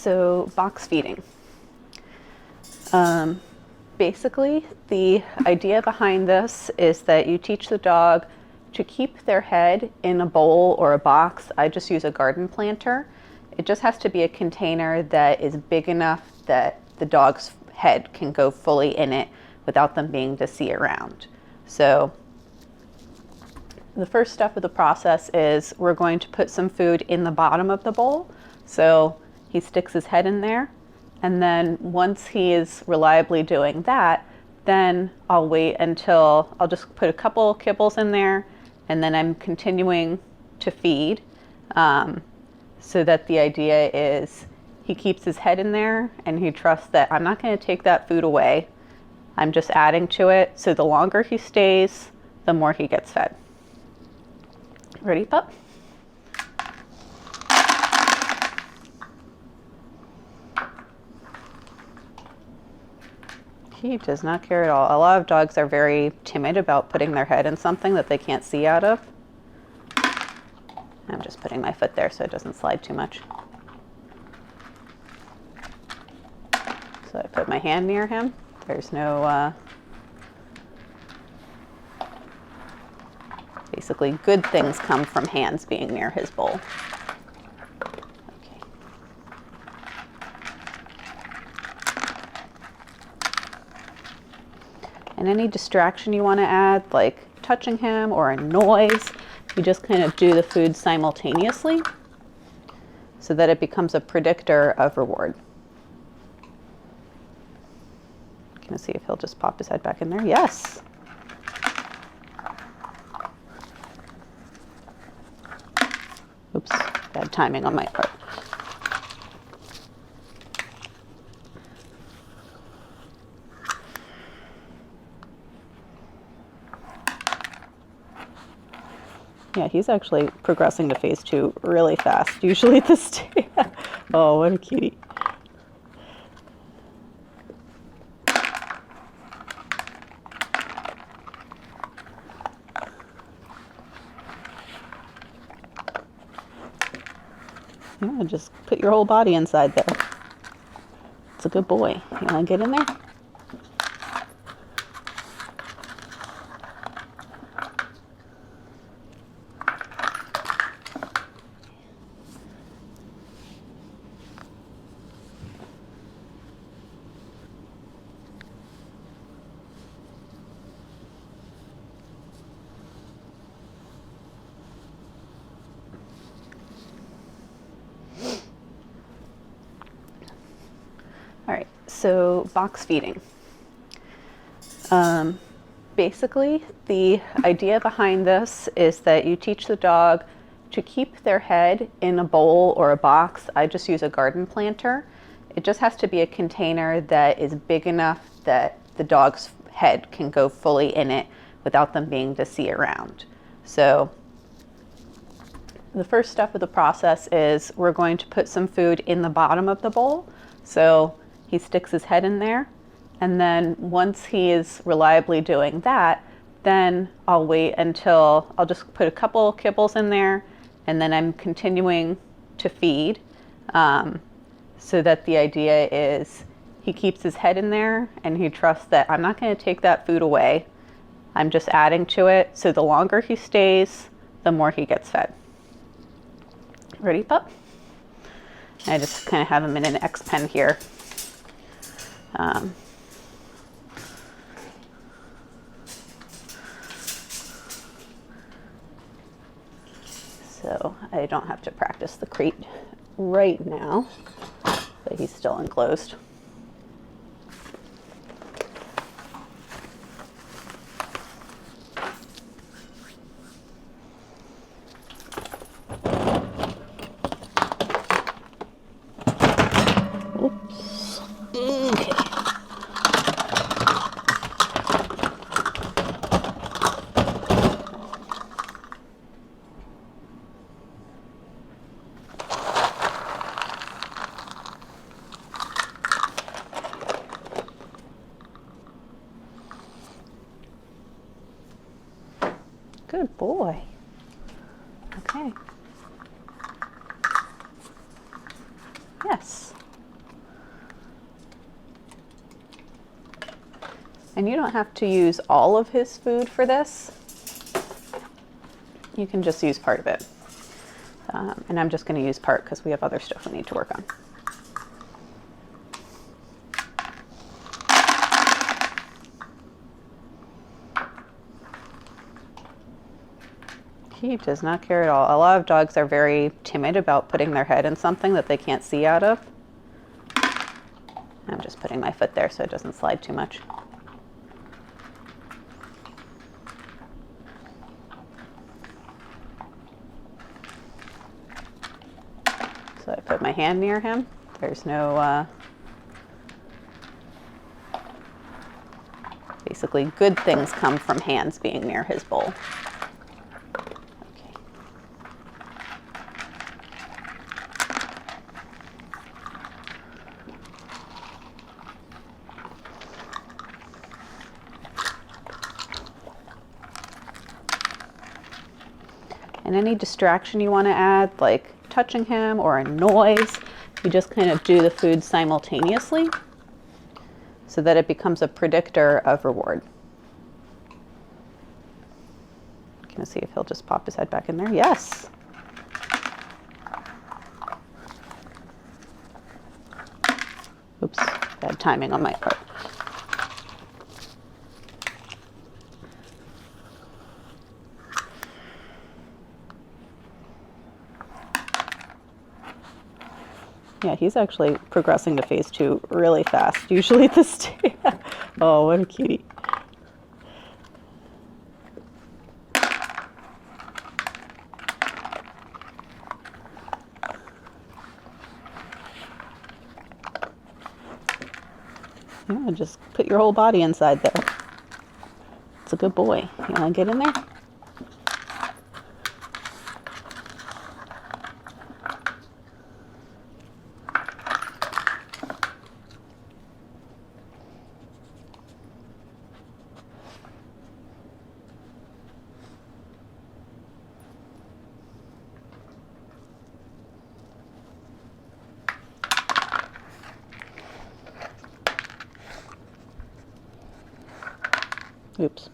So box feeding. Basically, the idea behind this is that you teach the dog to keep their head in a bowl or a box. I just use a garden planter. It just has to be a container that is big enough that the dog's head can go fully in it without them being to see around. So the first step of the process is we're going to put some food in the bottom of the bowl. So he sticks his head in there. And then once he is reliably doing that, then I'll wait until I'll just put a couple kibbles in there, and then I'm continuing to feed, so that the idea is he keeps his head in there and he trusts that I'm not going to take that food away. I'm just adding to it. So the longer he stays, the more he gets fed. Ready, pup? He does not care at all. A lot of dogs are very timid about putting their head in something that they can't see out of. I'm just putting my foot there so it doesn't slide too much. So I put my hand near him. There's no, basically good things come from hands being near his bowl. And any distraction you want to add, like touching him or a noise, you just kind of do the food simultaneously so that it becomes a predictor of reward. Gonna see if he'll just pop his head back in there. Yes. Oops, bad timing on my part. Yeah, he's actually progressing to phase 2 really fast. Usually at this stage. Oh, what a cutie. Yeah, just put your whole body inside there. It's a good boy. You want to get in there? All right, so box feeding. Basically, the idea behind this is that you teach the dog to keep their head in a bowl or a box. I just use a garden planter. It just has to be a container that is big enough that the dog's head can go fully in it without them being to see around. So the first step of the process is we're going to put some food in the bottom of the bowl. So he sticks his head in there. And then once he is reliably doing that, then I'll wait until I'll just put a couple kibbles in there, and then I'm continuing to feed, so that the idea is he keeps his head in there and he trusts that I'm not going to take that food away. I'm just adding to it. So the longer he stays, the more he gets fed. Ready, pup? I just kind of have him in an X pen here. So I don't have to practice the crate right now, but he's still enclosed. Oops. Okay. Good boy. Okay. Yes. And you don't have to use all of his food for this. You can just use part of it. And I'm just going to use part because we have other stuff we need to work on. He does not care at all. A lot of dogs are very timid about putting their head in something that they can't see out of. I'm just putting my foot there so it doesn't slide too much. So I put my hand near him. There's no, basically good things come from hands being near his bowl. Okay. And any distraction you want to add, like touching him or a noise, you just kind of do the food simultaneously so that it becomes a predictor of reward. Gonna see if he'll just pop his head back in there. Yes. Oops, bad timing on my part. Yeah, he's actually progressing to phase 2 really fast. Usually this stage. Oh, what a cutie. Yeah, just put your whole body inside there. It's a good boy. You want to get in there? Oops.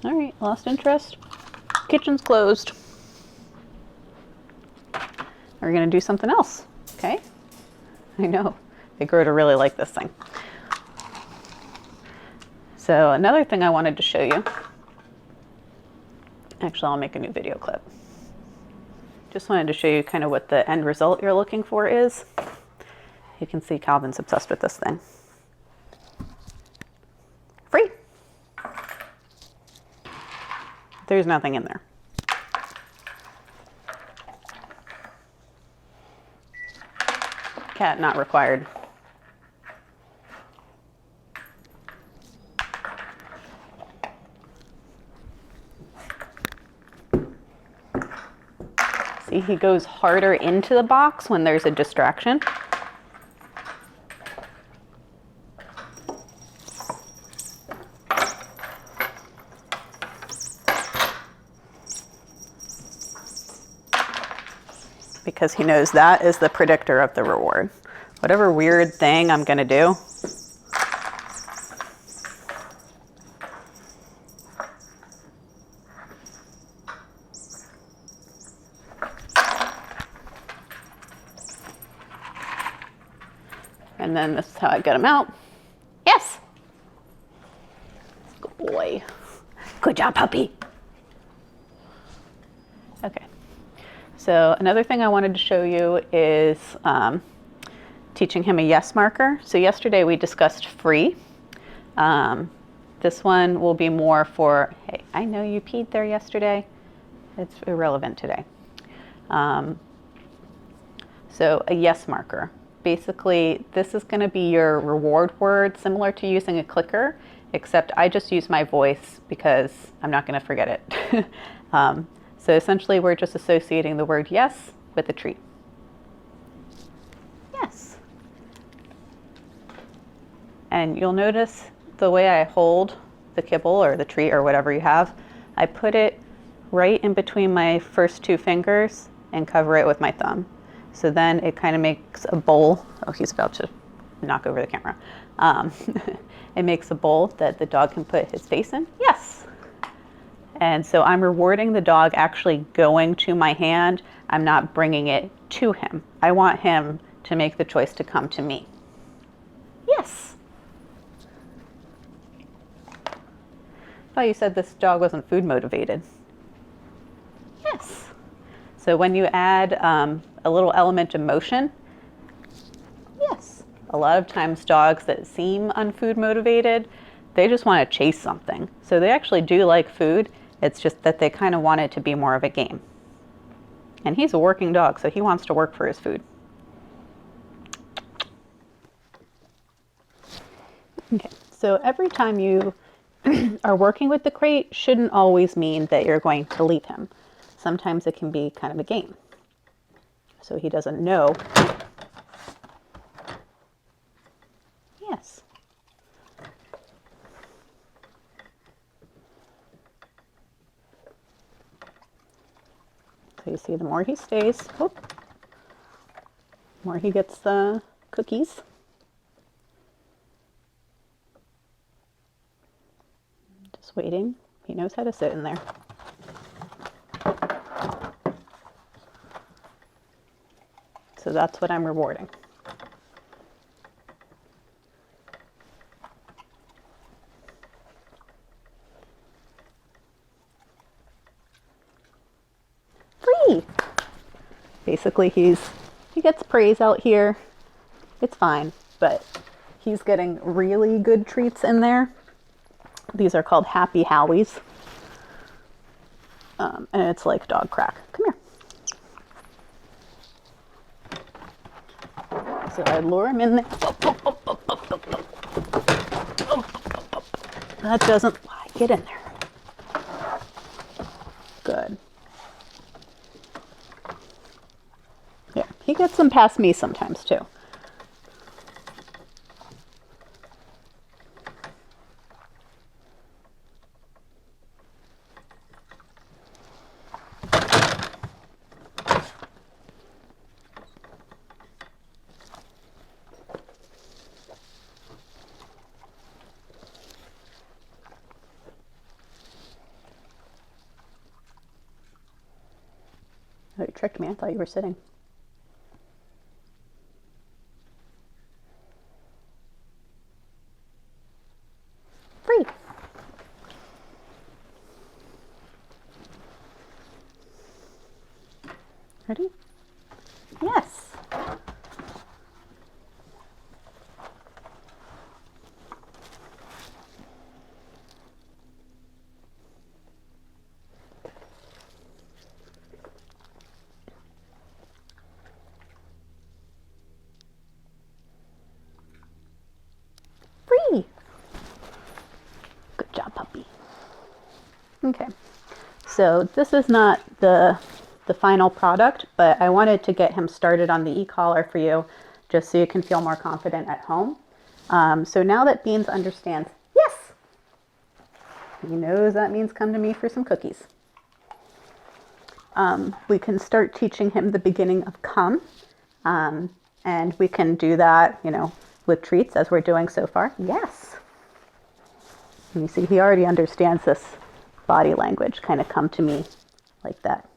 All right, lost interest. Kitchen's closed. We're gonna do something else, okay? I know, they grow to really like this thing. So another thing I wanted to show you, actually I'll make a new video clip. Just wanted to show you kind of what the end result you're looking for is. You can see Calvin's obsessed with this thing. Free. There's nothing in there. Cat not required. See, he goes harder into the box when there's a distraction. Because he knows that is the predictor of the reward. Whatever weird thing I'm gonna do, and then this is how I get him out. Yes! Good boy. Good job, puppy. Okay. So another thing I wanted to show you is teaching him a yes marker. So yesterday we discussed free. This one will be more for, hey, I know you peed there yesterday. It's irrelevant today. So a yes marker. Basically, this is going to be your reward word, similar to using a clicker, except I just use my voice because I'm not going to forget it. So essentially, we're just associating the word yes with a treat. Yes. And you'll notice the way I hold the kibble or the treat or whatever you have, I put it right in between my first two fingers and cover it with my thumb. So then it kind of makes a bowl. Oh, he's about to knock over the camera. It makes a bowl that the dog can put his face in. Yes. And so I'm rewarding the dog actually going to my hand. I'm not bringing it to him. I want him to make the choice to come to me. Yes. I thought you said this dog wasn't food motivated. Yes. So when you add a little element of motion, yes. A lot of times dogs that seem unfood motivated, they just want to chase something. So they actually do like food. It's just that they kind of want it to be more of a game. And he's a working dog, so he wants to work for his food. Okay, so every time you are working with the crate shouldn't always mean that you're going to leave him. Sometimes it can be kind of a game. So he doesn't know. Yes. So you see, the more he stays, the more he gets the cookies. Just waiting. He knows how to sit in there. So that's what I'm rewarding. Free! Basically, he gets praise out here. It's fine, but he's getting really good treats in there. These are called Happy Howies. And it's like dog crack. Come here. So I lure him in there. That doesn't lie. Get in there. Good. Yeah, he gets them past me sometimes too. Oh, you tricked me. I thought you were sitting. Free. Ready? Yes. Free. Good job, puppy. Okay. So this is not the final product, but I wanted to get him started on the e-collar for you just so you can feel more confident at home. So now that Beans understands, yes, he knows that means come to me for some cookies. We can start teaching him the beginning of come, and we can do that, with treats as we're doing so far. Yes. And you see, he already understands this body language, kind of come to me like that.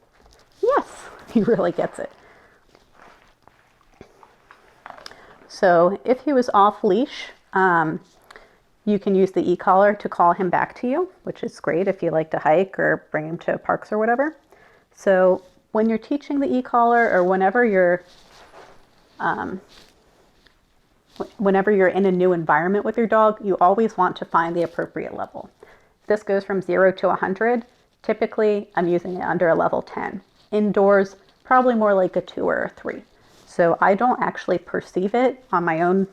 Yes, he really gets it. So if he was off leash, You can use the e-collar to call him back to you, which is great if you like to hike or bring him to parks or whatever. So when you're teaching the e-collar, or whenever you're in a new environment with your dog, you always want to find the appropriate level. This goes from 0 to 100. Typically, I'm using it under a level 10. Indoors, probably more like a 2 or a 3. So I don't actually perceive it on my own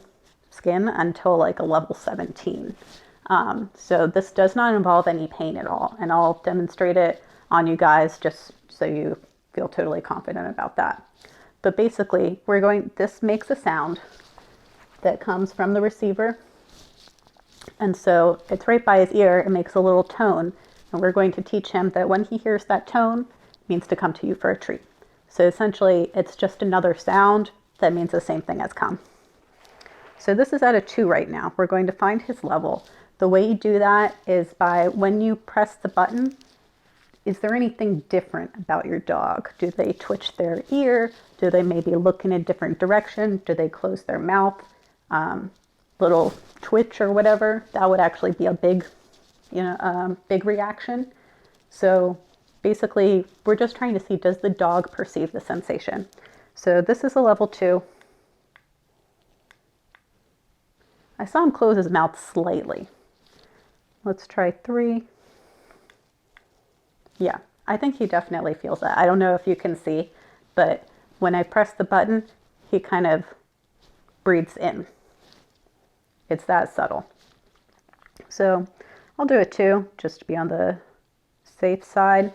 skin until like a level 17. So this does not involve any pain at all. And I'll demonstrate it on you guys just so you feel totally confident about that. But basically, this makes a sound that comes from the receiver. And so it's right by his ear. It makes a little tone. And we're going to teach him that when he hears that tone, it means to come to you for a treat. So essentially, it's just another sound that means the same thing as come. So this is at a 2 right now. We're going to find his level. The way you do that is by when you press the button, is there anything different about your dog? Do they twitch their ear? Do they maybe look in a different direction? Do they close their mouth? Little twitch or whatever? That would actually be a big reaction. So basically, we're just trying to see, does the dog perceive the sensation? So this is a level 2. I saw him close his mouth slightly. Let's try 3. Yeah, I think he definitely feels that. I don't know if you can see, but when I press the button, he kind of breathes in. It's that subtle. So I'll do it 2, just to be on the safe side.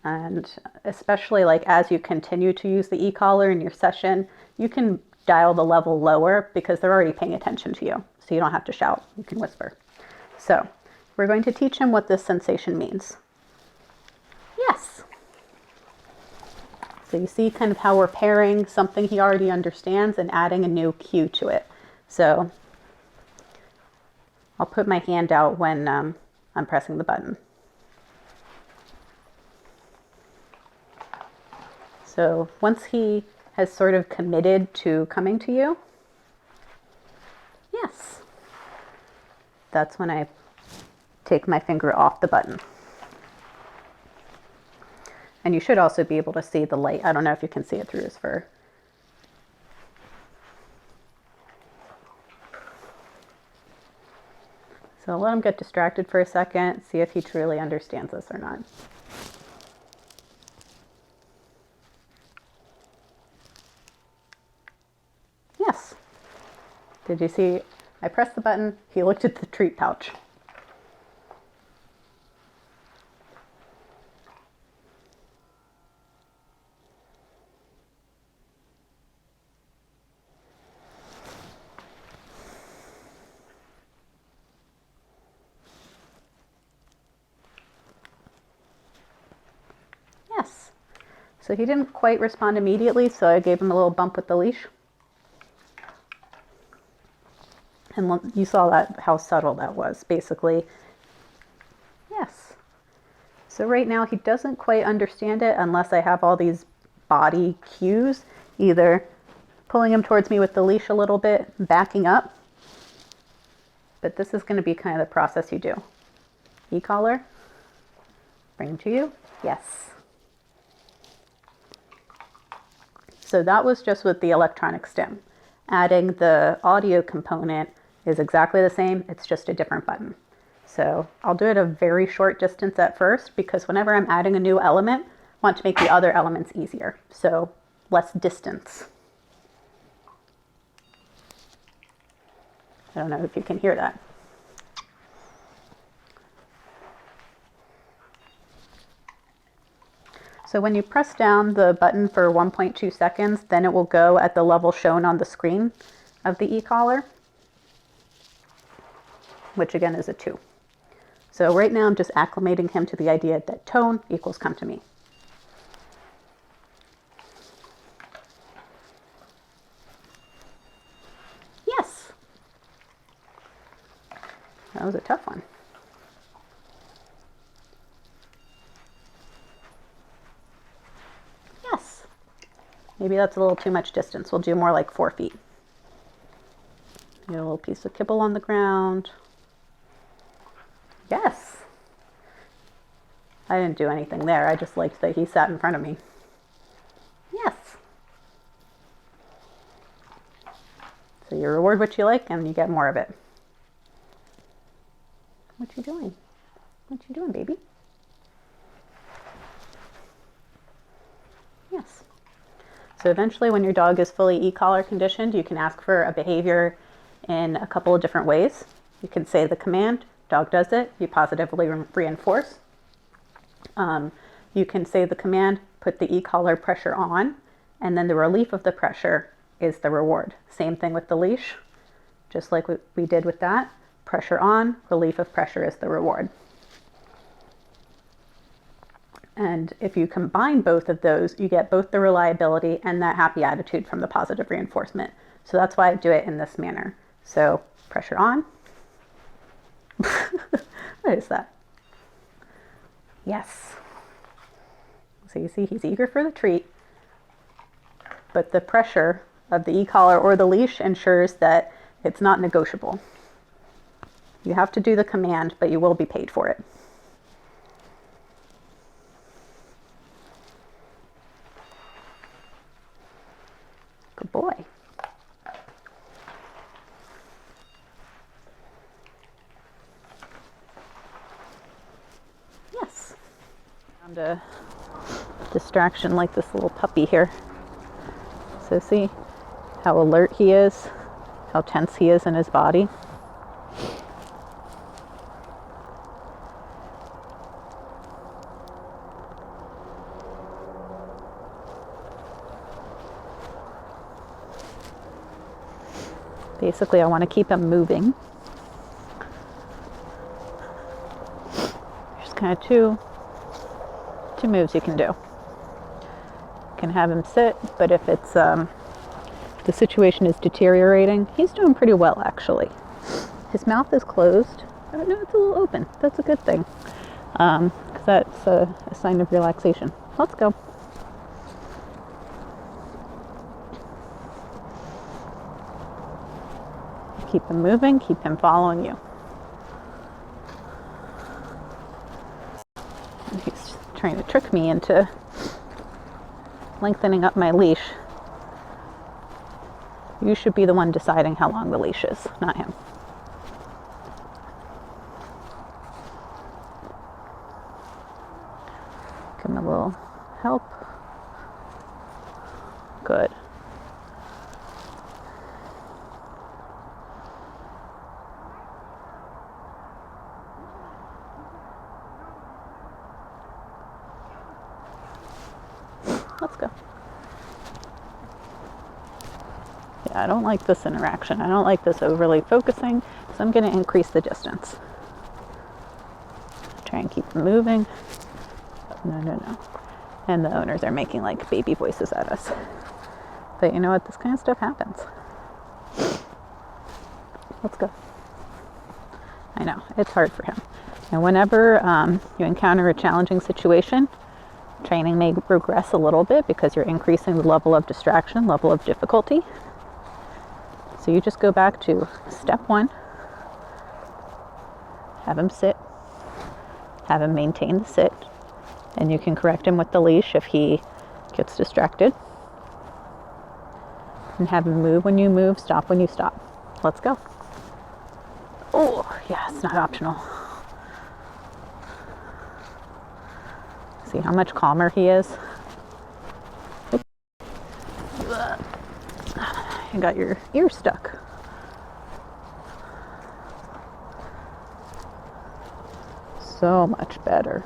And especially like as you continue to use the e-collar in your session, you can dial the level lower because they're already paying attention to you. So you don't have to shout, you can whisper. So we're going to teach him what this sensation means. Yes. So you see kind of how we're pairing something he already understands and adding a new cue to it. So I'll put my hand out when I'm pressing the button. So once he has sort of committed to coming to you, yes, that's when I take my finger off the button. And you should also be able to see the light. I don't know if you can see it through his fur. So let him get distracted for a second, see if he truly understands this or not. Yes. Did you see? I pressed the button, he looked at the treat pouch. Yes. So he didn't quite respond immediately, so I gave him a little bump with the leash. And you saw that, how subtle that was, basically. Yes. So right now he doesn't quite understand it unless I have all these body cues, either pulling him towards me with the leash a little bit, backing up. But this is going to be kind of the process you do. E-collar, bring him to you, yes. So that was just with the electronic stim. Adding the audio component is exactly the same, it's just a different button. So I'll do it a very short distance at first because whenever I'm adding a new element, I want to make the other elements easier. So less distance. I don't know if you can hear that. So when you press down the button for 1.2 seconds, then it will go at the level shown on the screen of the e-collar, which again is a 2. So right now I'm just acclimating him to the idea that tone equals come to me. Yes. That was a tough one. Yes. Maybe that's a little too much distance. We'll do more like 4 feet. Get a little piece of kibble on the ground. Yes. I didn't do anything there. I just liked that he sat in front of me. Yes. So you reward what you like and you get more of it. What you doing? What you doing, baby? Yes. So eventually when your dog is fully e-collar conditioned, you can ask for a behavior in a couple of different ways. You can say the command, dog does it, you positively reinforce. You can say the command, put the e-collar pressure on, and then the relief of the pressure is the reward. Same thing with the leash, just like we did with that. Pressure on, relief of pressure is the reward. And if you combine both of those, you get both the reliability and that happy attitude from the positive reinforcement. So that's why I do it in this manner. So pressure on. What is that? Yes. So you see he's eager for the treat, but the pressure of the e-collar or the leash ensures that it's not negotiable. You have to do the command, but you will be paid for it. Good boy. Yes. Found a distraction like this little puppy here. So see how alert he is, how tense he is in his body. Basically, I want to keep him moving. There's kind of two moves you can do. You can have him sit, but if it's the situation is deteriorating, he's doing pretty well actually. His mouth is closed. Oh, no, it's a little open. That's a good thing, because that's a sign of relaxation. Let's go. Keep him moving, keep him following you. And he's trying to trick me into lengthening up my leash. You should be the one deciding how long the leash is, not him. Give him a little help. Good. Let's go. Yeah, I don't like this interaction. I don't like this overly focusing, so I'm going to increase the distance. Try and keep them moving. No, no, no. And the owners are making like baby voices at us. But you know what? This kind of stuff happens. Let's go. I know, it's hard for him. And whenever you encounter a challenging situation, training may regress a little bit because you're increasing the level of distraction, level of difficulty. So you just go back to step one, have him sit, have him maintain the sit, and you can correct him with the leash if he gets distracted. And have him move when you move, stop when you stop. Let's go. Oh, yeah, it's not optional. See how much calmer he is? Oops. You got your ear stuck. So much better.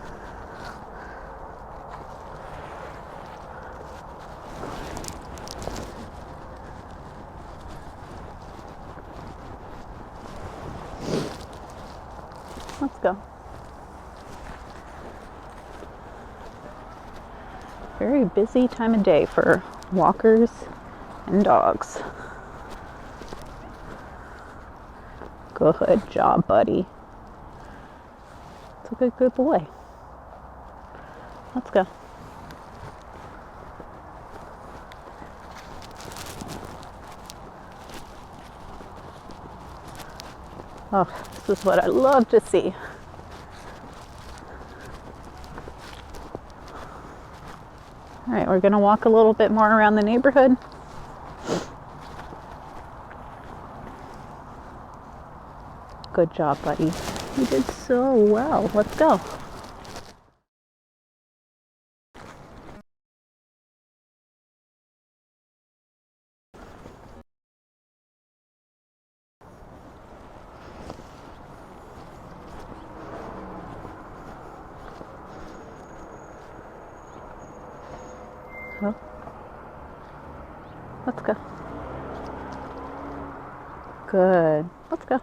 Let's go. Very busy time of day for walkers and dogs. Good job, buddy. It's a good boy. Let's go. Oh, this is what I love to see. All right, we're gonna walk a little bit more around the neighborhood. Good job, buddy. You did so well. Let's go. Oh. Let's go. Good. Let's go.